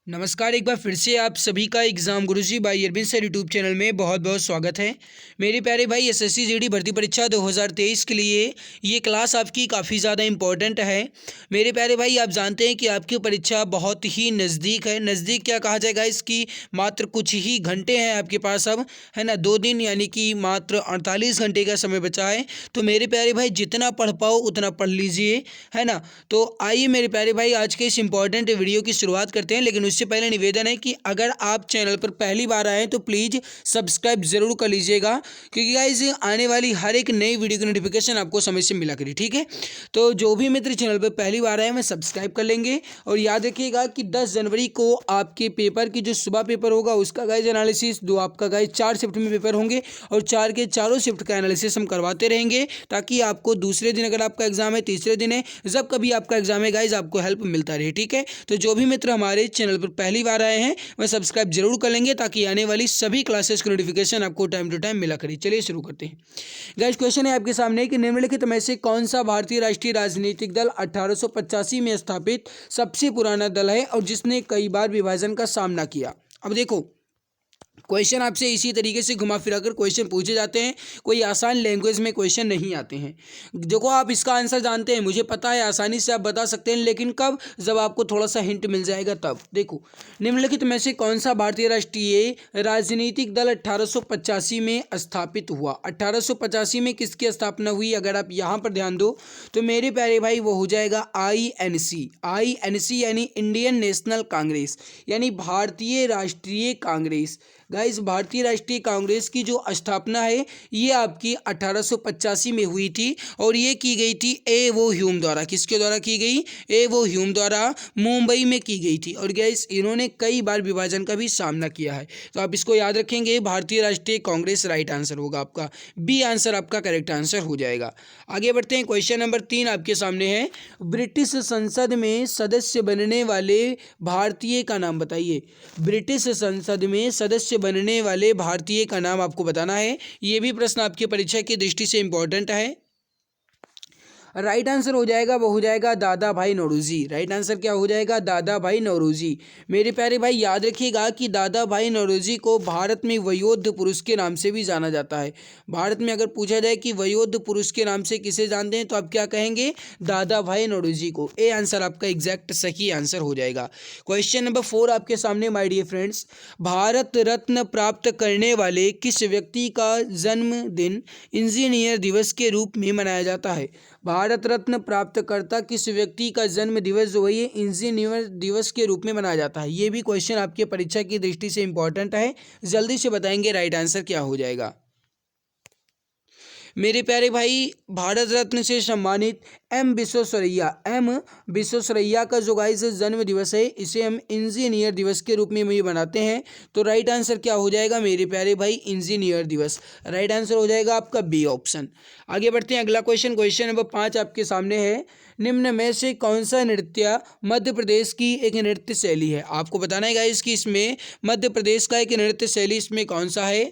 नमस्कार। एक बार फिर से आप सभी का exam Guruji by Arvind sir YouTube channel में बहुत बहुत स्वागत है। मेरे प्यारे भाई, एसएससी जीडी भर्ती परीक्षा 2023 के लिए ये क्लास आपकी काफ़ी ज़्यादा इम्पोर्टेंट है। मेरे प्यारे भाई, आप जानते हैं कि आपकी परीक्षा बहुत ही नज़दीक है। नज़दीक क्या कहा जाएगा, इसकी मात्र कुछ ही घंटे हैं आपके पास अब, है ना। 2 दिन यानी कि मात्र 48 घंटे का समय बचा है। तो मेरे प्यारे भाई, जितना पढ़ पाओ उतना पढ़ लीजिए, है ना। तो आइए मेरे प्यारे भाई, आज के इस इंपॉर्टेंट वीडियो की शुरुआत करते हैं। लेकिन उससे पहले निवेदन है कि अगर आप चैनल पर पहली बार आए तो प्लीज़ सब्सक्राइब जरूर कर लीजिएगा, क्योंकि गाइस आने वाली हर एक नई वीडियो की नोटिफिकेशन आपको समय से मिला करी, ठीक है। तो जो भी मित्र चैनल पर पहली बार आए मैं सब्सक्राइब कर लेंगे। और याद रखिएगा कि 10 जनवरी को आपके पेपर की जो सुबह पेपर होगा उसका गाइज एनालिसिस, दो आपका गाइज 4 शिफ्ट में पेपर होंगे और 4 के चारों शिफ्ट का एनालिसिस हम करवाते रहेंगे, ताकि आपको दूसरे दिन अगर आपका एग्जाम है, तीसरे दिन है, जब कभी आपका एग्जाम है गाइज, आपको हेल्प मिलता रहे, ठीक है। तो जो भी मित्र हमारे चैनल पर पहली बार आए हैं वह सब्सक्राइब जरूर कर लेंगे, ताकि आने वाली सभी क्लासेस की नोटिफिकेशन आपको टाइम टू टाइम मिला करें। चलिए शुरू करते हैं। गाइस क्वेश्चन है आपके सामने कि निम्नलिखित में से कौन सा भारतीय राष्ट्रीय राजनीतिक दल 1885 में स्थापित सबसे पुराना दल है और जिसने कई बार विभाजन का सामना किया। अब देखो, क्वेश्चन आपसे इसी तरीके से घुमा फिरा कर क्वेश्चन पूछे जाते हैं, कोई आसान लैंग्वेज में क्वेश्चन नहीं आते हैं। देखो, आप इसका आंसर जानते हैं, मुझे पता है, आसानी से आप बता सकते हैं, लेकिन कब, जब आपको थोड़ा सा हिंट मिल जाएगा तब। देखो, निम्नलिखित में से कौन सा भारतीय राष्ट्रीय राजनीतिक दल 1885 में स्थापित हुआ। 1885 में किसकी स्थापना हुई, अगर आप यहाँ पर ध्यान दो तो मेरे प्यारे भाई वो हो जाएगा INC। INC यानी इंडियन नेशनल कांग्रेस, यानी भारतीय राष्ट्रीय कांग्रेस। गाइस, भारतीय राष्ट्रीय कांग्रेस की जो स्थापना है ये आपकी 1885 में हुई थी और ये की गई थी A.O. ह्यूम द्वारा। किसके द्वारा की गई? A.O. ह्यूम द्वारा मुंबई में की गई थी। और गाइस, इन्होंने कई बार विभाजन का भी सामना किया है, तो आप इसको याद रखेंगे। भारतीय राष्ट्रीय कांग्रेस राइट आंसर होगा आपका, बी आंसर आपका करेक्ट आंसर हो जाएगा। आगे बढ़ते हैं। क्वेश्चन नंबर 3 आपके सामने है, ब्रिटिश संसद में सदस्य बनने वाले भारतीय का नाम बताइए। ब्रिटिश संसद में सदस्य बनने वाले भारतीय का नाम आपको बताना है। ये भी प्रश्न आपकी परीक्षा की दृष्टि से इंपॉर्टेंट है। राइट आंसर हो जाएगा, वो हो जाएगा दादा भाई नौरोजी। राइट आंसर क्या हो जाएगा? दादा भाई नौरोजी। मेरे प्यारे भाई, याद रखिएगा कि दादा भाई नौरोजी को भारत में वयोद्ध पुरुष के नाम से भी जाना जाता है। भारत में अगर पूछा जाए कि वयोद्ध पुरुष के नाम से किसे जानते हैं, तो आप क्या कहेंगे? दादा भाई नौरोजी को। ए आंसर आपका एग्जैक्ट सही आंसर हो जाएगा। क्वेश्चन नंबर 4 आपके सामने my dear friends, Bharat Ratna प्राप्त करने वाले किस व्यक्ति का जन्मदिन इंजीनियर दिवस के रूप में मनाया जाता है। भारत रत्न प्राप्तकर्ता किस व्यक्ति का जन्म दिवस जो है ये इंजीनियर दिवस के रूप में मनाया जाता है। ये भी क्वेश्चन आपके परीक्षा की दृष्टि से इंपॉर्टेंट है, जल्दी से बताएंगे राइट आंसर क्या हो जाएगा। मेरे प्यारे भाई, भारत रत्न से सम्मानित एम विश्वेश्वरैया का जो गाइस जन्म दिवस है, इसे हम इंजीनियर दिवस के रूप में भी मनाते हैं। तो राइट आंसर क्या हो जाएगा मेरे प्यारे भाई? इंजीनियर दिवस। राइट आंसर हो जाएगा आपका बी ऑप्शन। आगे बढ़ते हैं, अगला क्वेश्चन। क्वेश्चन नंबर 5 आपके सामने है, निम्न में से कौन सा नृत्य मध्य प्रदेश की एक नृत्य शैली है। आपको बताना है गाइस कि इसमें मध्य प्रदेश का एक नृत्य शैली इसमें कौन सा है।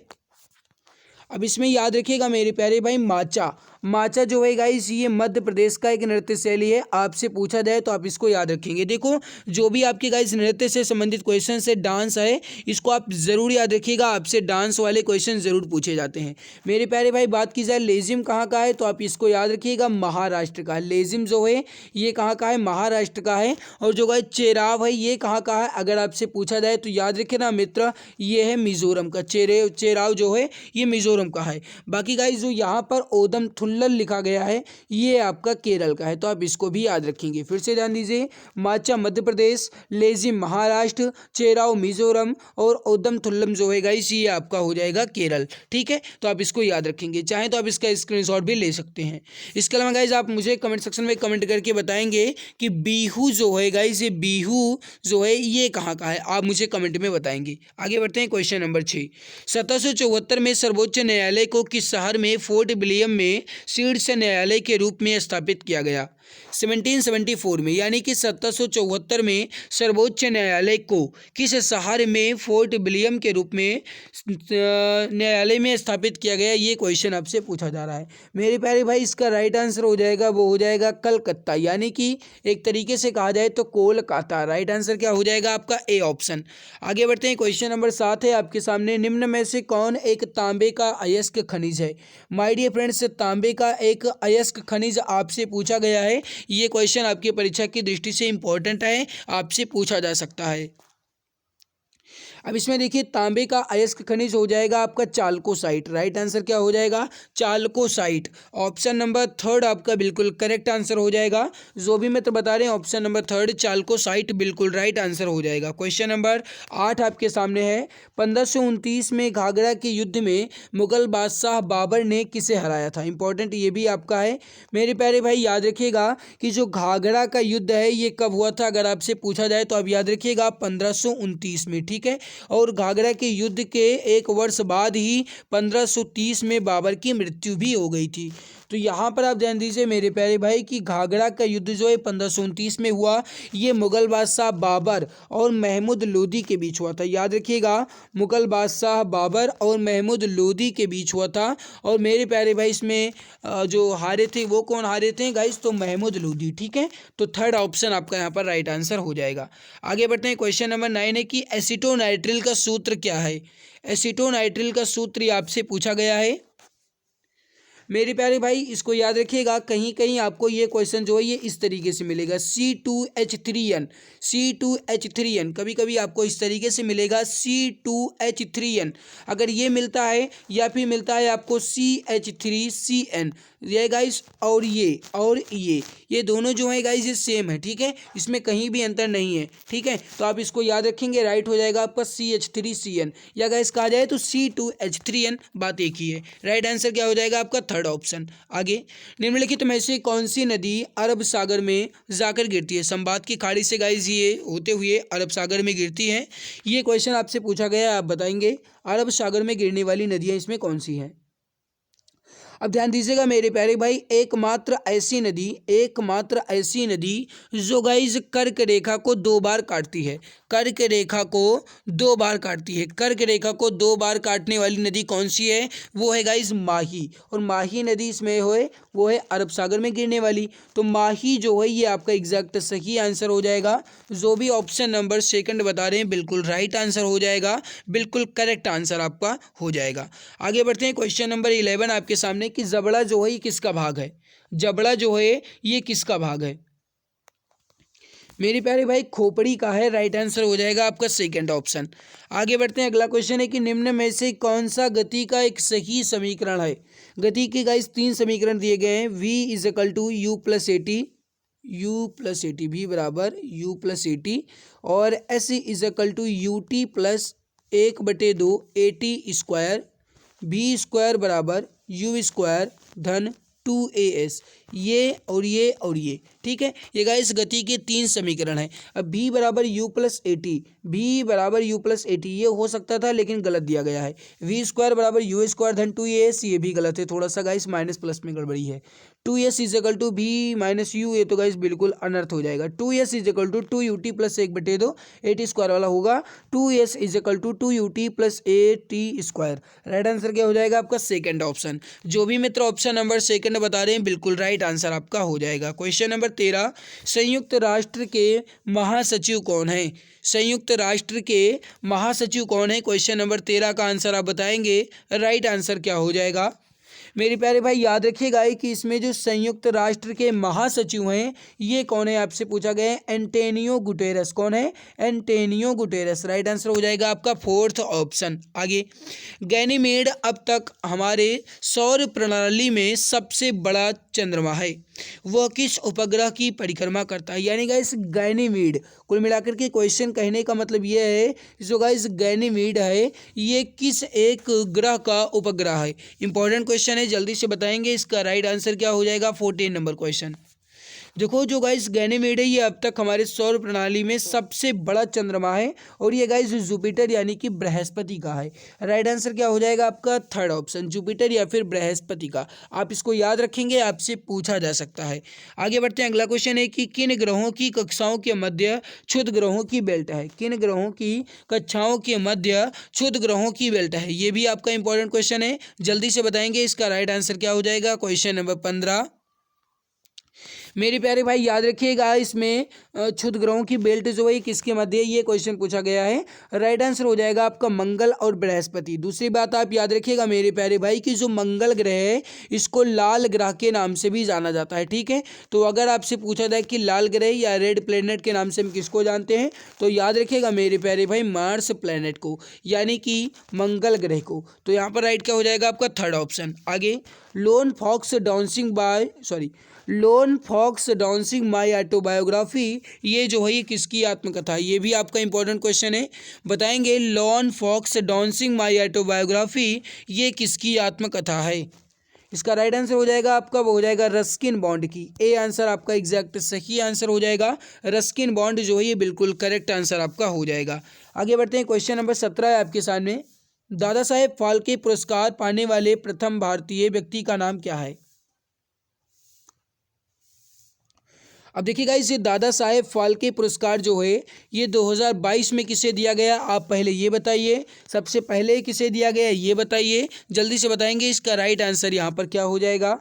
अब इसमें याद रखिएगा मेरे प्यारे भाई, माचा। माचा जो है गाइस ये मध्य प्रदेश का एक नृत्य शैली है। आपसे पूछा जाए तो आप इसको याद रखेंगे। देखो, जो भी आपके गाइस नृत्य से संबंधित क्वेश्चन है, डांस है, इसको आप जरूर याद रखिएगा। आपसे डांस वाले क्वेश्चन जरूर पूछे जाते हैं। मेरे प्यारे भाई, बात की जाए लेजिम कहाँ का है, तो आप इसको याद रखिएगा, महाराष्ट्र का। लेजिम जो है ये कहाँ का है? महाराष्ट्र का है। और जो गाइस चेराव है ये कहाँ का है, अगर आपसे पूछा जाए तो याद रखिए ना मित्र, ये है मिजोरम का। चेराव जो है ये मिजोरम का है। बाकी गाइस जो यहाँ पर ओदम थुल्लल लिखा गया है ये आपका केरल का है, तो आप इसको भी याद रखेंगे। फिर से ध्यान दीजिए, माचा मध्य प्रदेश, लेजिम महाराष्ट्र, चेराव मिजोरम और ओदम थुल्लम जो है गाइस ये आपका हो जाएगा केरल, ठीक है। तो आप इसको याद रखेंगे, चाहे तो आप इसका स्क्रीनशॉट भी ले सकते हैं। इसके अलावा गाइस आप मुझे कमेंट सेक्शन में कमेंट करके बताएंगे कि बिहू जो है गाइस, ये बिहू जो है ये कहाँ का है, आप मुझे कमेंट में बताएंगे। आगे बढ़ते हैं, क्वेश्चन नंबर 6, 1774 में सर्वोच्च न्यायालय को किस शहर में फोर्ट विलियम में शीर्ष न्यायालय के रूप में स्थापित किया गया। 1774 में, यानी कि 1774 में सर्वोच्च न्यायालय को किस शहर में फोर्ट विलियम के रूप में न्यायालय में स्थापित किया गया, ये क्वेश्चन आपसे पूछा जा रहा है मेरे प्यारे भाई। इसका राइट आंसर हो जाएगा, वो हो जाएगा कलकत्ता, यानी कि एक तरीके से कहा जाए तो कोलकाता। राइट आंसर क्या हो जाएगा आपका ए ऑप्शन। आगे बढ़ते हैं, क्वेश्चन नंबर 7 है आपके सामने। निम्न में से कौन एक तांबे का अयस्क खनिज है? माय डियर फ्रेंड्स, तांबे का एक अयस्क खनिज आपसे पूछा गया है। ये क्वेश्चन आपकी परीक्षा की दृष्टि से इंपॉर्टेंट है, आपसे पूछा जा सकता है। अब इसमें देखिए, तांबे का अयस्क खनिज हो जाएगा आपका चाल्कोसाइट। राइट आंसर क्या हो जाएगा? चाल्कोसाइट। ऑप्शन नंबर 3 आपका बिल्कुल करेक्ट आंसर हो जाएगा। जो भी मित्र बता रहे हैं ऑप्शन नंबर 3 चाल्कोसाइट बिल्कुल राइट आंसर हो जाएगा। क्वेश्चन नंबर 8 आपके सामने है। 1529 में घाघरा के युद्ध में मुगल बादशाह बाबर ने किसे हराया था? इंपॉर्टेंट ये भी आपका है मेरे प्यारे भाई। याद रखिएगा कि जो घाघरा का युद्ध है ये कब हुआ था, अगर आपसे पूछा जाए तो आप याद रखिएगा 1529 में, ठीक है। और घाघरा के युद्ध के एक वर्ष बाद ही 1530 में बाबर की मृत्यु भी हो गई थी। तो यहाँ पर आप ध्यान दीजिए मेरे प्यारे भाई कि घाघरा का युद्ध जो है 1529 में हुआ, ये मुगल बादशाह बाबर और महमूद लोदी के बीच हुआ था। याद रखिएगा, मुगल बादशाह बाबर और महमूद लोदी के बीच हुआ था। और मेरे प्यारे भाई इसमें जो हारे थे वो कौन हारे थे गाइस? तो महमूद लोदी, ठीक है। तो 3rd ऑप्शन आपका यहाँ पर राइट आंसर हो जाएगा। आगे बढ़ते हैं, क्वेश्चन नंबर 9 है कि एसीटोनाइट्रिल का सूत्र क्या है? एसीटोनाइट्रिल का सूत्र ये आपसे पूछा गया है मेरे प्यारे भाई। इसको याद रखिएगा, कहीं कहीं आपको ये क्वेश्चन जो है ये इस तरीके से मिलेगा, C2H3N, C2H3N, कभी कभी आपको इस तरीके से मिलेगा C2H3N। अगर ये मिलता है या फिर मिलता है आपको CH3CN, ये गाइस, और ये दोनों जो है गाइस ये सेम है, ठीक है। इसमें कहीं भी अंतर नहीं है, ठीक है। तो आप इसको याद रखेंगे, राइट हो जाएगा आपका CH3CN, या गाइस कहा जाए तो C2H3N, बात एक ही है। राइट आंसर क्या हो जाएगा आपका? 3rd option. आगे, निम्नलिखित में से कौन सी नदी अरब सागर में जाकर गिरती है? संवाद की खाड़ी से गाइस ये होते हुए अरब सागर में गिरती है। ये क्वेश्चन आपसे पूछा गया है, आप बताएंगे अरब सागर में गिरने वाली नदियां इसमें कौन सी हैं। अब ध्यान दीजिएगा मेरे प्यारे भाई, एकमात्र ऐसी नदी जो गाइस कर्क रेखा को 2 बार काटती है, कर्क रेखा को 2 बार काटती है। कर्क रेखा को 2 बार काटने वाली नदी कौन सी है? वो है गाइस माही। और माही नदी इसमें वो है अरब सागर में गिरने वाली। तो माही जो है ये आपका एग्जैक्ट सही आंसर हो जाएगा। जो भी ऑप्शन नंबर 2 बता रहे हैं बिल्कुल राइट आंसर हो जाएगा, बिल्कुल करेक्ट आंसर आपका हो जाएगा। आगे बढ़ते हैं, क्वेश्चन नंबर 11 आपके सामने कि जबड़ा जो है ये किसका भाग है? जबड़ा जो है ये किसका भाग है मेरे प्यारे भाई? खोपड़ी का है। राइट आंसर हो जाएगा आपका 2nd ऑप्शन। आगे बढ़ते हैं, अगला क्वेश्चन है कि निम्न में से कौन सा गति का एक सही समीकरण है? गति के गाइस 3 समीकरण दिए गए हैं। v = u+at, v बराबर u+at, और s = ut plus 1/2 at², v² बराबर u² धन 2as, ये और ये, ठीक है। ये गाइस गति के 3 समीकरण हैं। अब v बराबर u+at, ये हो सकता था लेकिन गलत दिया गया है। v² बराबर u² धन 2as, ये भी गलत है, थोड़ा सा गाइस माइनस प्लस में गड़बड़ी है। 2s = v - u, ये तो गाइस बिल्कुल अनर्थ हो जाएगा। 2s = 2ut प्लस 1/2 at² वाला होगा 2s = 2ut plus at²। Right answer क्या हो जाएगा आपका? 2nd option. जो भी मित्र ऑप्शन नंबर 2 बता रहे हैं बिल्कुल राइट आंसर आपका हो जाएगा। क्वेश्चन नंबर 13, संयुक्त राष्ट्र के महासचिव कौन है? संयुक्त राष्ट्र के महासचिव कौन है? क्वेश्चन नंबर 13 का आंसर आप बताएंगे, राइट आंसर क्या हो जाएगा मेरे प्यारे भाई? याद रखिएगा कि इसमें जो संयुक्त राष्ट्र के महासचिव हैं ये कौन है, आपसे पूछा गया है। Antonio Guterres. कौन है? Antonio Guterres. राइट आंसर हो जाएगा आपका 4th ऑप्शन। आगे, गैनीमेड अब तक हमारे सौर प्रणाली में सबसे बड़ा चंद्रमा है, वह किस उपग्रह की परिक्रमा करता है? यानी गाइस गैनीमेड, कुल मिलाकर के क्वेश्चन कहने का मतलब ये है जो गाइस गैनीमेड है ये किस एक ग्रह का उपग्रह है। इंपॉर्टेंट क्वेश्चन है, जल्दी से बताएंगे। इसका राइट आंसर क्या हो जाएगा? 14 नंबर क्वेश्चन। देखो जो गाइस गैनीमेड है ये अब तक हमारे सौर प्रणाली में सबसे बड़ा चंद्रमा है और ये गाइस जुपिटर यानी कि बृहस्पति का है। राइट आंसर क्या हो जाएगा आपका थर्ड ऑप्शन, जुपिटर या फिर बृहस्पति का। आप इसको याद रखेंगे, आपसे पूछा जा सकता है। आगे बढ़ते हैं, अगला क्वेश्चन है कि किन ग्रहों की कक्षाओं के मध्य क्षुद्र ग्रहों की बेल्ट है। किन ग्रहों की कक्षाओं के मध्य क्षुद्र ग्रहों की बेल्ट है, ये भी आपका इंपॉर्टेंट क्वेश्चन है, जल्दी से बताएंगे। इसका राइट आंसर क्या हो जाएगा, क्वेश्चन नंबर 15। मेरे प्यारे भाई याद रखिएगा, इसमें क्षुद्र ग्रहों की बेल्ट जो है किसके मध्य है, ये क्वेश्चन पूछा गया है। राइट आंसर हो जाएगा आपका मंगल और बृहस्पति। दूसरी बात आप याद रखिएगा मेरे प्यारे भाई कि जो मंगल ग्रह है इसको लाल ग्रह के नाम से भी जाना जाता है, ठीक है। तो अगर आपसे पूछा जाए कि लाल ग्रह या रेड प्लेनेट के नाम से हम किसको जानते हैं, तो याद रखिएगा मेरे प्यारे भाई मार्स प्लेनेट को, यानी कि मंगल ग्रह को। तो यहाँ पर राइट क्या हो जाएगा आपका थर्ड ऑप्शन। आगे, lone fox dancing my autobiography, ये जो है ये किसकी आत्मकथा है, ये भी आपका इंपॉर्टेंट क्वेश्चन है, बताएंगे। Lone fox dancing my autobiography, ये किसकी आत्मकथा है। इसका राइट आंसर हो जाएगा आपका, वो हो जाएगा रस्किन बॉन्ड की। ए आंसर आपका एग्जैक्ट सही आंसर हो जाएगा। रस्किन बॉन्ड जो है ये बिल्कुल करेक्ट आंसर आपका हो जाएगा। आगे बढ़ते हैं, क्वेश्चन नंबर 17 है आपके सामने। दादा साहेब फाल्के पुरस्कार पाने वाले प्रथम भारतीय व्यक्ति का नाम क्या है। अब देखिए गाइस, ये दादा साहेब फाल्के पुरस्कार जो है ये 2022 में किसे दिया गया, आप पहले ये बताइए। सबसे पहले किसे दिया गया ये बताइए, जल्दी से बताएंगे। इसका राइट आंसर यहाँ पर क्या हो जाएगा।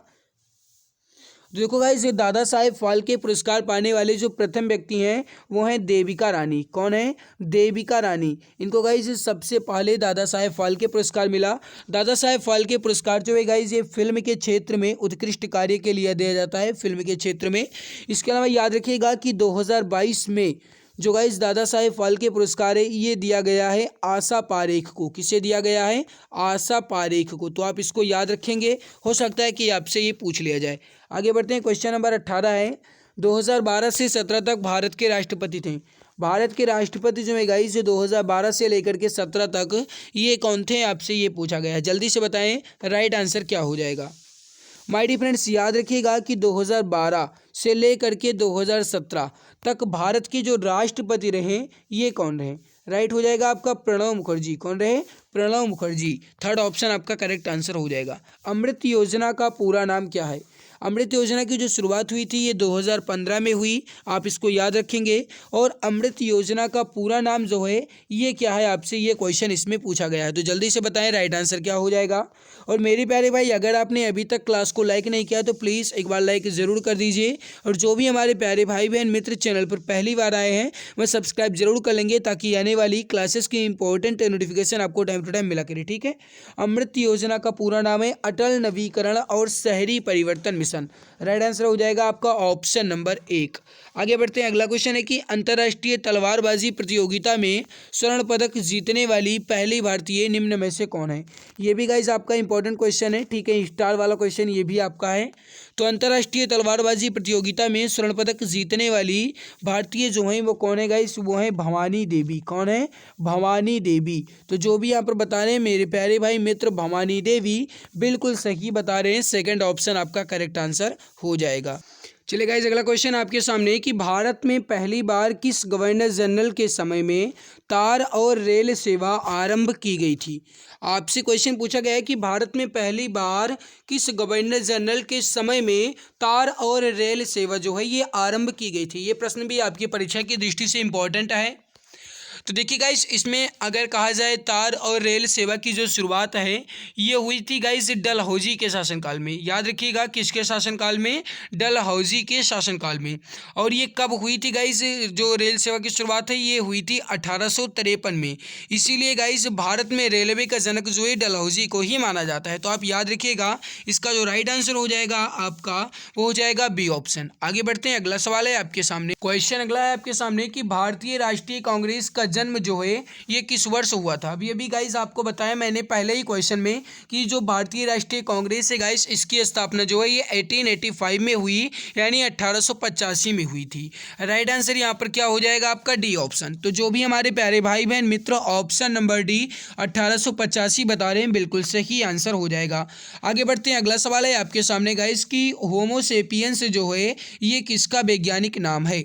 देखो गाइस, ये दादा साहेब फाल्के पुरस्कार पाने वाले जो प्रथम व्यक्ति हैं वो हैं देविका रानी। कौन है, देविका रानी। इनको गाइस सबसे पहले दादा साहेब फाल्के पुरस्कार मिला। दादा साहेब फाल्के पुरस्कार जो है गाइस ये फिल्म के क्षेत्र में उत्कृष्ट कार्य के लिए दिया जाता है, फिल्म के क्षेत्र में। इसके अलावा याद रखिएगा कि 2022 में जो गाइस दादा साहेब फाल्के पुरस्कार है ये दिया गया है आशा पारेख को। किसे दिया गया है, आशा पारेख को। तो आप इसको याद रखेंगे, हो सकता है कि आपसे ये पूछ लिया जाए। आगे बढ़ते हैं, क्वेश्चन नंबर 18 है। 2012 से 17 तक भारत के राष्ट्रपति थे। भारत के राष्ट्रपति जो है गाइस 2012 से लेकर के 17 तक ये कौन थे, आपसे ये पूछा गया है, जल्दी से बताएं राइट आंसर क्या हो जाएगा। माय डियर फ्रेंड्स, याद रखिएगा कि 2012 से लेकर के 2017 तक भारत के जो राष्ट्रपति रहे ये कौन रहे। राइट हो जाएगा आपका प्रणब मुखर्जी। कौन रहे, प्रणब मुखर्जी। थर्ड ऑप्शन आपका करेक्ट आंसर हो जाएगा। अमृत योजना का पूरा नाम क्या है। अमृत योजना की जो शुरुआत हुई थी ये 2015 में हुई, आप इसको याद रखेंगे। और अमृत योजना का पूरा नाम जो है ये क्या है, आपसे ये क्वेश्चन इसमें पूछा गया है, तो जल्दी से बताएं राइट आंसर क्या हो जाएगा। और मेरे प्यारे भाई, अगर आपने अभी तक क्लास को लाइक नहीं किया तो प्लीज़ एक बार लाइक ज़रूर कर दीजिए। और जो भी हमारे प्यारे भाई बहन मित्र चैनल पर पहली बार आए हैं वह सब्सक्राइब जरूर कर लेंगे, ताकि आने वाली क्लासेस की इंपॉर्टेंट नोटिफिकेशन आपको टाइम टू टाइम मिला करे, ठीक है। अमृत योजना का पूरा नाम है अटल नवीकरण और शहरी परिवर्तन मिशन। राइट आंसर हो जाएगा आपका ऑप्शन नंबर 1। आगे बढ़ते हैं, अगला क्वेश्चन है कि अंतर्राष्ट्रीय तलवारबाजी प्रतियोगिता में स्वर्ण पदक जीतने वाली पहली भारतीय निम्न में से कौन है। ये भी गाइस आपका इंपॉर्टेंट क्वेश्चन है, ठीक है, स्टार वाला क्वेश्चन ये भी आपका है। तो अंतर्राष्ट्रीय तलवारबाजी प्रतियोगिता में स्वर्ण पदक जीतने वाली भारतीय जो है वो कौन है गाइस, वो है भवानी देवी। कौन है, भवानी देवी। तो जो भी यहाँ पर बता रहे हैं मेरे प्यारे भाई मित्र, भवानी देवी बिल्कुल सही बता रहे हैं, सेकंड ऑप्शन आपका करेक्ट आंसर हो जाएगा। चलिए गाइस, अगला क्वेश्चन आपके सामने कि भारत में पहली बार किस गवर्नर जनरल के समय में तार और रेल सेवा आरंभ की गई थी। आपसे क्वेश्चन पूछा गया है कि भारत में पहली बार किस गवर्नर जनरल के समय में तार और रेल सेवा जो है ये आरंभ की गई थी। ये प्रश्न भी आपकी परीक्षा की दृष्टि से इम्पोर्टेंट है। तो देखिए गाइस, इसमें अगर कहा जाए तार और रेल सेवा की जो शुरुआत है ये हुई थी गाइस डलहौजी के शासनकाल में। याद रखिएगा किसके शासनकाल में, डलहौजी के शासनकाल में। और ये कब हुई थी गाइस, जो रेल सेवा की शुरुआत है ये हुई थी 1853 में। इसीलिए गाइस भारत में रेलवे का जनक जो है डलहौजी को ही माना जाता है। तो आप याद रखिएगा इसका जो राइट आंसर हो जाएगा आपका वो हो जाएगा बी ऑप्शन। आगे बढ़ते हैं, अगला सवाल है आपके सामने। क्वेश्चन अगला है आपके सामने कि भारतीय राष्ट्रीय कांग्रेस का जन्म जो है ये किस वर्ष हुआ था। अभी अभी गाइस आपको बताया मैंने पहले ही क्वेश्चन में कि जो भारतीय राष्ट्रीय कांग्रेस है गाइस, इसकी स्थापना जो है ये 1885 में हुई, यानी 1885 में हुई थी। राइट आंसर यहाँ पर क्या हो जाएगा आपका डी ऑप्शन। तो जो भी हमारे प्यारे भाई बहन मित्र ऑप्शन नंबर डी 1885 बता रहे हैं, बिल्कुल सही आंसर हो जाएगा। आगे बढ़ते हैं, अगला सवाल है आपके सामने गाइस कि होमो सेपियंस जो है ये किसका वैज्ञानिक नाम है।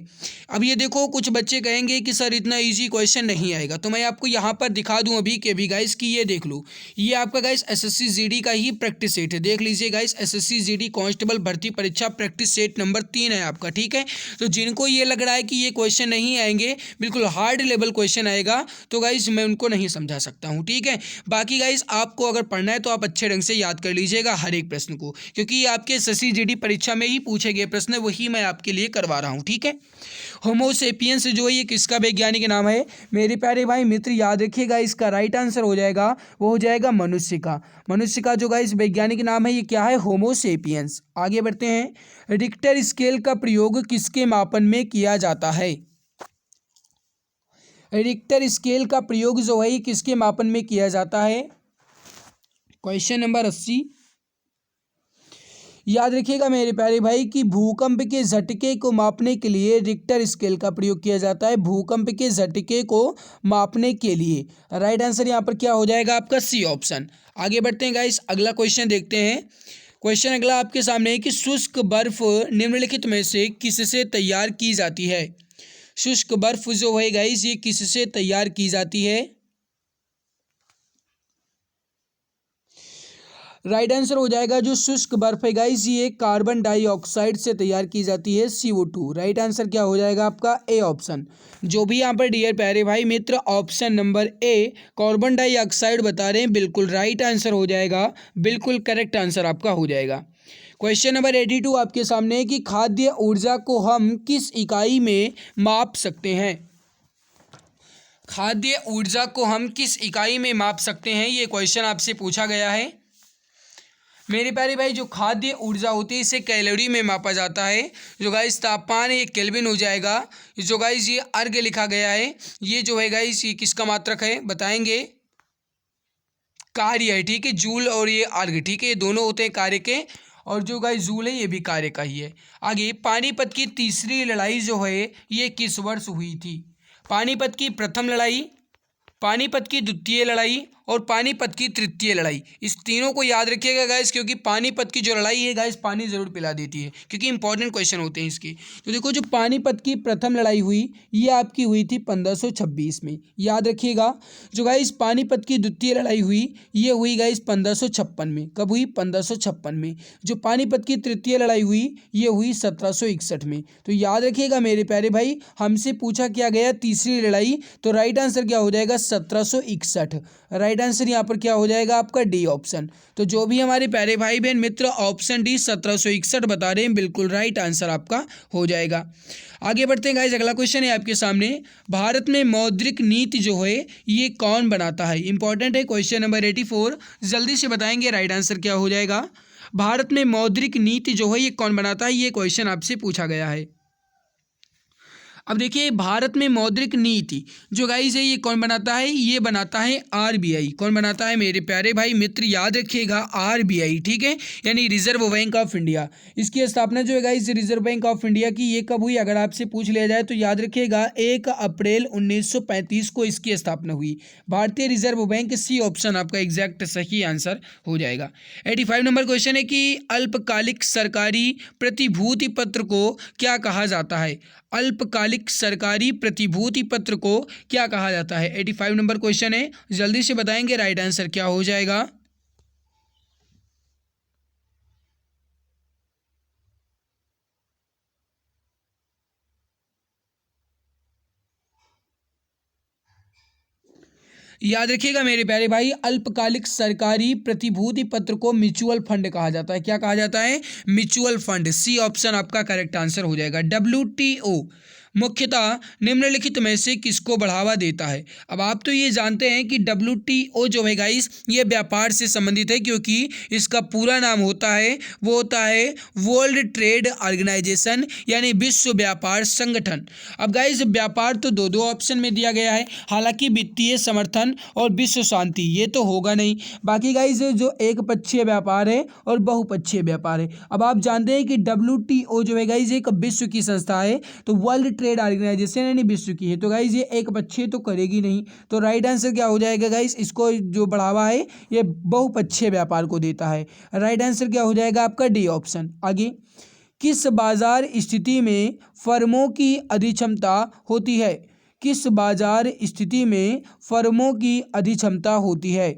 अब ये देखो कुछ बच्चे कहेंगे कि सर इतना इजी क्वेश्चन नहीं आएगा, तो मैं आपको यहाँ पर दिखा दूं अभी के भी गाइस कि ये देख लो, ये आपका गाइस एसएससी जीडी का ही प्रैक्टिस सेट है। देख लीजिए गाइस, एसएससी जीडी कांस्टेबल भर्ती परीक्षा प्रैक्टिस सेट नंबर 3 है आपका, ठीक है। तो जिनको ये लग रहा है कि ये क्वेश्चन नहीं आएंगे, बिल्कुल हार्ड लेवल क्वेश्चन आएगा, तो गाइस मैं उनको नहीं समझा सकता हूँ, ठीक है। बाकी गाइस आपको अगर पढ़ना है तो आप अच्छे ढंग से याद कर लीजिएगा हर एक प्रश्न को, क्योंकि ये आपके एसएससी जीडी परीक्षा में ही पूछे गए प्रश्न, वही मैं आपके लिए करवा रहा हूँ, ठीक है। होमो सेपियंस जो है ये किसका वैज्ञानिक नाम है मेरे प्यारे भाई मित्र, याद रखिएगा इसका राइट आंसर हो जाएगा, वो हो जाएगा मनुष्य का। मनुष्य का जो गाइस वैज्ञानिक नाम है ये क्या है, होमो सेपियंस। आगे बढ़ते हैं, रिक्टर स्केल का प्रयोग किसके मापन में किया जाता है। रिक्टर स्केल का प्रयोग जो है किसके मापन में किया जाता है। क्वेश्चन नंबर 80, याद रखिएगा मेरे प्यारे भाई कि भूकंप के झटके को मापने के लिए रिक्टर स्केल का प्रयोग किया जाता है। भूकंप के झटके को मापने के लिए राइट आंसर यहाँ पर क्या हो जाएगा आपका सी ऑप्शन। आगे बढ़ते हैं गाइस, अगला क्वेश्चन देखते हैं। क्वेश्चन अगला आपके सामने है कि शुष्क बर्फ निम्नलिखित में से किससे तैयार की जाती है। शुष्क बर्फ जो है गाइस ये किससे तैयार की जाती है। राइट आंसर हो जाएगा जो शुष्क बर्फ है गाइस ये कार्बन डाइऑक्साइड से तैयार की जाती है, CO2। राइट आंसर क्या हो जाएगा आपका ए ऑप्शन। जो भी यहाँ पर डियर प्यारे भाई मित्र option number A carbon dioxide बता रहे हैं, बिल्कुल राइट आंसर हो जाएगा, बिल्कुल करेक्ट आंसर आपका हो जाएगा। क्वेश्चन नंबर 82 आपके सामने है कि खाद्य ऊर्जा को हम किस इकाई में माप सकते हैं। खाद्य ऊर्जा को हम किस इकाई में माप सकते हैं, ये क्वेश्चन आपसे पूछा गया है मेरे प्यारे भाई। जो खाद्य ऊर्जा होती है इसे कैलोरी में मापा जाता है। जो गाइस तापमान है ये केल्विन हो जाएगा। जो गाइस ये अर्घ लिखा गया है ये जो है गाइस ये किसका मात्रक है बताएंगे, कार्य है, ठीक है। जूल और ये अर्घ, ठीक है, ये दोनों होते हैं कार्य के, और जो गाइस जूल है ये भी कार्य का ही है। आगे, पानीपत की तीसरी लड़ाई जो है ये किस वर्ष हुई थी। पानीपत की प्रथम लड़ाई, पानीपत की द्वितीय लड़ाई और पानीपत की तृतीय लड़ाई, इस तीनों को याद रखिएगा गाइस, क्योंकि पानीपत की जो लड़ाई है गाइस पानी जरूर पिला देती है, क्योंकि इंपॉर्टेंट क्वेश्चन होते हैं इसके। तो देखो जो पानीपत की प्रथम लड़ाई हुई ये आपकी हुई थी 1526 में, याद रखिएगा। जो गाइस पानीपत की द्वितीय लड़ाई हुई ये हुई गाइस 1556 में। कब हुई, 1556 में। जो पानीपत की तृतीय लड़ाई हुई ये हुई 1761 में। तो याद रखिएगा मेरे प्यारे भाई, हमसे पूछा क्या गया तीसरी लड़ाई, तो राइट आंसर क्या हो जाएगा 1761। राइट आंसर यहाँ पर क्या हो जाएगा आपका डी ऑप्शन। तो जो भी हमारे प्यारे भाई बहन मित्र ऑप्शन डी 1761 बता रहे हैं, बिल्कुल राइट आंसर आपका हो जाएगा। आगे बढ़ते हैं गाइस, अगला क्वेश्चन है आपके सामने, भारत में मौद्रिक नीति जो है ये कौन बनाता है। इंपॉर्टेंट है क्वेश्चन नंबर 84, जल्दी से बताएंगे राइट आंसर क्या हो जाएगा। भारत में मौद्रिक नीति जो है ये कौन बनाता है, ये क्वेश्चन आपसे पूछा गया है। अब देखिए भारत में मौद्रिक नीति जो गाइस है ये कौन बनाता है, ये बनाता है RBI। कौन बनाता है मेरे प्यारे भाई मित्र, याद रखिएगा RBI, ठीक है, यानी रिजर्व बैंक ऑफ इंडिया। इसकी स्थापना जो है guys reserve bank of India की ये कब हुई, अगर आपसे पूछ लिया जाए तो याद रखिएगा 1 अप्रैल 1935 को इसकी स्थापना हुई। भारतीय रिजर्व बैंक, सी ऑप्शन आपका एग्जैक्ट सही आंसर हो जाएगा। 85 नंबर क्वेश्चन है कि अल्पकालिक सरकारी प्रतिभूति पत्र को क्या कहा जाता है। अल्पकालिक सरकारी प्रतिभूति पत्र को क्या कहा जाता है। 85 नंबर क्वेश्चन है, जल्दी से बताएंगे राइट आंसर क्या हो जाएगा। याद रखिएगा मेरे प्यारे भाई, अल्पकालिक सरकारी प्रतिभूति पत्र को म्यूचुअल फंड कहा जाता है। क्या कहा जाता है, म्यूचुअल फंड। सी ऑप्शन आपका करेक्ट आंसर हो जाएगा। WTO मुख्यतः निम्नलिखित में से किसको बढ़ावा देता है। अब आप तो ये जानते हैं कि WTO जो है गाइस ये व्यापार से संबंधित है, क्योंकि इसका पूरा नाम होता है वो होता है वर्ल्ड ट्रेड ऑर्गेनाइजेशन यानी विश्व व्यापार संगठन। अब गाइस व्यापार तो दो दो ऑप्शन में दिया गया है, हालांकि वित्तीय समर्थन और विश्व शांति ये तो होगा नहीं। बाकी गाइस जो एक पक्षीय व्यापार है और बहुपक्षीय व्यापार है। अब आप जानते हैं कि WTO जो है गाइस एक विश्व की संस्था है, तो वर्ल्ड ट्रेड ऑर्गेनाइजेशन यानी विश्व की है, तो गाइस ये एक पक्षीय तो करेगी नहीं। तो राइट आंसर क्या हो जाएगा गाइस, इसको जो बढ़ावा है ये बहुपक्षीय व्यापार को देता है। राइट आंसर क्या हो जाएगा आपका डी ऑप्शन। आगे, किस बाजार स्थिति में फर्मों की अधिक्षमता होती है। किस बाजार स्थिति में फर्मों की अधिक्षमता होती है।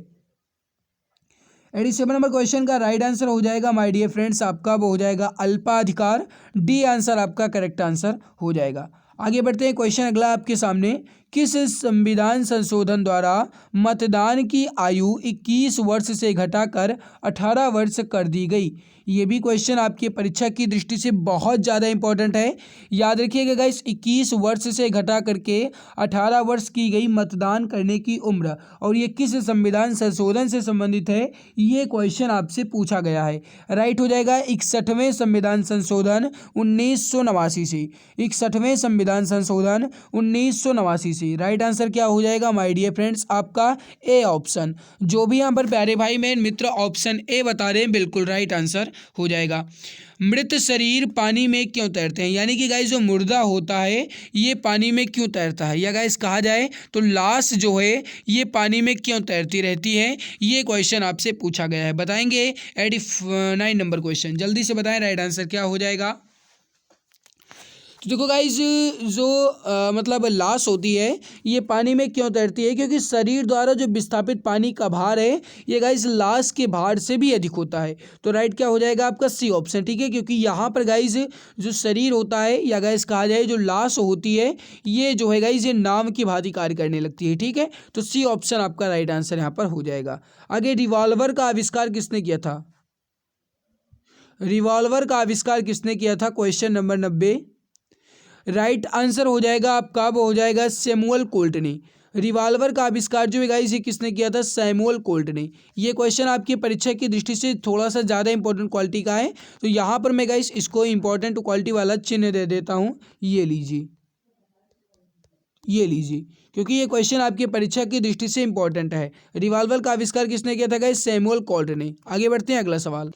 87 नंबर क्वेश्चन का राइट आंसर हो जाएगा माय डियर फ्रेंड्स आपका वो हो जाएगा अल्पाधिकार। डी आंसर आपका करेक्ट आंसर हो जाएगा। आगे बढ़ते हैं, क्वेश्चन अगला आपके सामने, किस संविधान संशोधन द्वारा मतदान की आयु 21 वर्ष से घटाकर 18 वर्ष कर दी गई। ये भी क्वेश्चन आपकी परीक्षा की दृष्टि से बहुत ज़्यादा इंपॉर्टेंट है। याद रखिएगा गाइस, 21 वर्ष से घटा करके 18 वर्ष की गई मतदान करने की उम्र, और ये किस संविधान संशोधन से संबंधित है ये क्वेश्चन आपसे पूछा गया है। राइट हो जाएगा 61वें संविधान संशोधन 1989 से। 61वें संविधान संशोधन 1989 से। राइट आंसर क्या हो जाएगा माय डियर फ्रेंड्स आपका ए ऑप्शन। जो भी यहाँ पर प्यारे भाई मेरे मित्र ऑप्शन ए बता रहे हैं बिल्कुल राइट आंसर हो जाएगा। मृत शरीर पानी में क्यों तैरते हैं, यानी कि गाइस जो मुर्दा होता है ये पानी में क्यों तैरता है, या गाइस कहा जाए तो लाश जो है ये पानी में क्यों तैरती रहती है, ये क्वेश्चन आपसे पूछा गया है। बताएंगे 89 नंबर क्वेश्चन, जल्दी से बताएं राइट आंसर क्या हो जाएगा। तो देखो गाइज जो मतलब लाश होती है ये पानी में क्यों तैरती है, क्योंकि शरीर द्वारा जो विस्थापित पानी का भार है ये गाइज लाश के भार से भी अधिक होता है। तो राइट क्या हो जाएगा आपका सी ऑप्शन। ठीक है, क्योंकि यहाँ पर गाइज जो शरीर होता है या गाइज कहा जाए जो लाश होती है ये जो है गाइज ये नाव की भांति कार्य करने लगती है। ठीक है, तो सी ऑप्शन आपका राइट आंसर यहाँ पर हो जाएगा। आगे, रिवॉल्वर का आविष्कार किसने किया था। रिवॉल्वर का आविष्कार किसने किया था, क्वेश्चन नंबर 90। राइट आंसर हो जाएगा आपका वो हो जाएगा सैमुअल कोल्ट ने। रिवॉल्वर का आविष्कार जो है गाइस ये किसने किया था, सैमुअल कोल्ट ने। ये क्वेश्चन आपकी परीक्षा की दृष्टि से थोड़ा सा ज़्यादा इंपॉर्टेंट क्वालिटी का है, तो यहाँ पर मैं गाइस इसको इंपॉर्टेंट क्वालिटी वाला चिन्ह दे देता हूँ। ये लीजिए, ये लीजिए, क्योंकि ये क्वेश्चन आपकी परीक्षा की दृष्टि से इंपॉर्टेंट है। रिवॉल्वर का आविष्कार किसने किया था गाइस, सैमुअल कोल्ट ने। आगे बढ़ते हैं, अगला सवाल,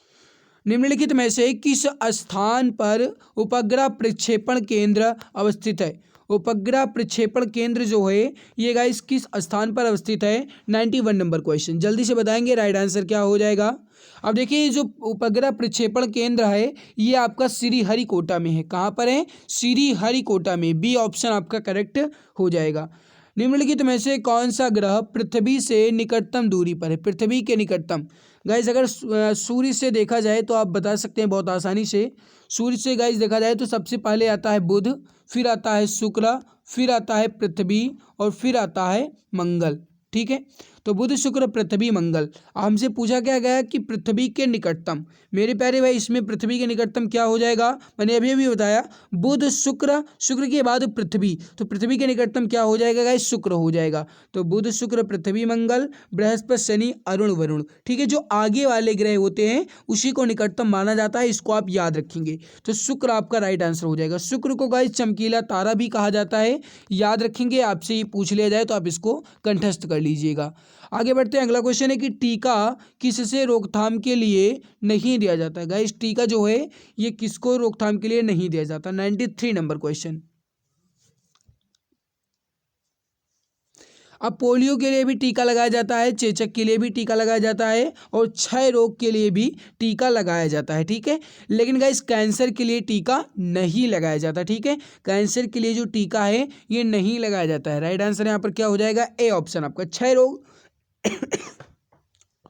निम्नलिखित में से किस स्थान पर उपग्रह प्रक्षेपण केंद्र अवस्थित है। उपग्रह प्रक्षेपण केंद्र जो है ये गाइस किस स्थान पर अवस्थित है। 91 नंबर क्वेश्चन, जल्दी से बताएंगे राइट आंसर क्या हो जाएगा। अब देखिए जो उपग्रह प्रक्षेपण केंद्र है ये आपका श्रीहरिकोटा में है। कहाँ पर है, श्रीहरिकोटा में। बी ऑप्शन आपका करेक्ट हो जाएगा। निम्नलिखित में से कौन सा ग्रह पृथ्वी से निकटतम दूरी पर है। पृथ्वी के निकटतम गाइस अगर सूर्य से देखा जाए तो आप बता सकते हैं बहुत आसानी से। सूर्य से गाइस देखा जाए तो सबसे पहले आता है बुध, फिर आता है शुक्र, फिर आता है पृथ्वी और फिर आता है मंगल। ठीक है, तो बुध शुक्र पृथ्वी मंगल। हमसे पूछा क्या गया कि पृथ्वी के निकटतम। मेरे प्यारे भाई इसमें पृथ्वी के निकटतम क्या हो जाएगा, मैंने अभी अभी बताया बुध शुक्र, शुक्र के बाद पृथ्वी, तो पृथ्वी के निकटतम क्या हो जाएगा गाइस, शुक्र हो जाएगा। तो बुध शुक्र पृथ्वी मंगल बृहस्पति शनि अरुण वरुण। ठीक है, जो आगे वाले ग्रह होते हैं उसी को निकटतम माना जाता है, इसको आप याद रखेंगे। तो शुक्र आपका राइट आंसर हो जाएगा। शुक्र को गाइस चमकीला तारा भी कहा जाता है, याद रखेंगे। आपसे ये पूछ लिया जाए तो आप इसको कंठस्थ कर लीजिएगा। आगे बढ़ते हैं, अगला क्वेश्चन है कि टीका किससे रोकथाम के लिए नहीं दिया जाता है। गाइस टीका जो है ये किसको रोकथाम के लिए नहीं दिया जाता। 93 नंबर क्वेश्चन। अब पोलियो के लिए भी टीका लगाया जाता है, चेचक के लिए भी टीका लगाया जाता है और क्षय रोग के लिए भी टीका लगाया जाता है। ठीक है, लेकिन गाइस कैंसर के लिए टीका नहीं लगाया जाता। ठीक है, कैंसर के लिए जो टीका है ये नहीं लगाया जाता है। राइट आंसर यहाँ पर क्या हो जाएगा, ए ऑप्शन आपका। क्षय रोग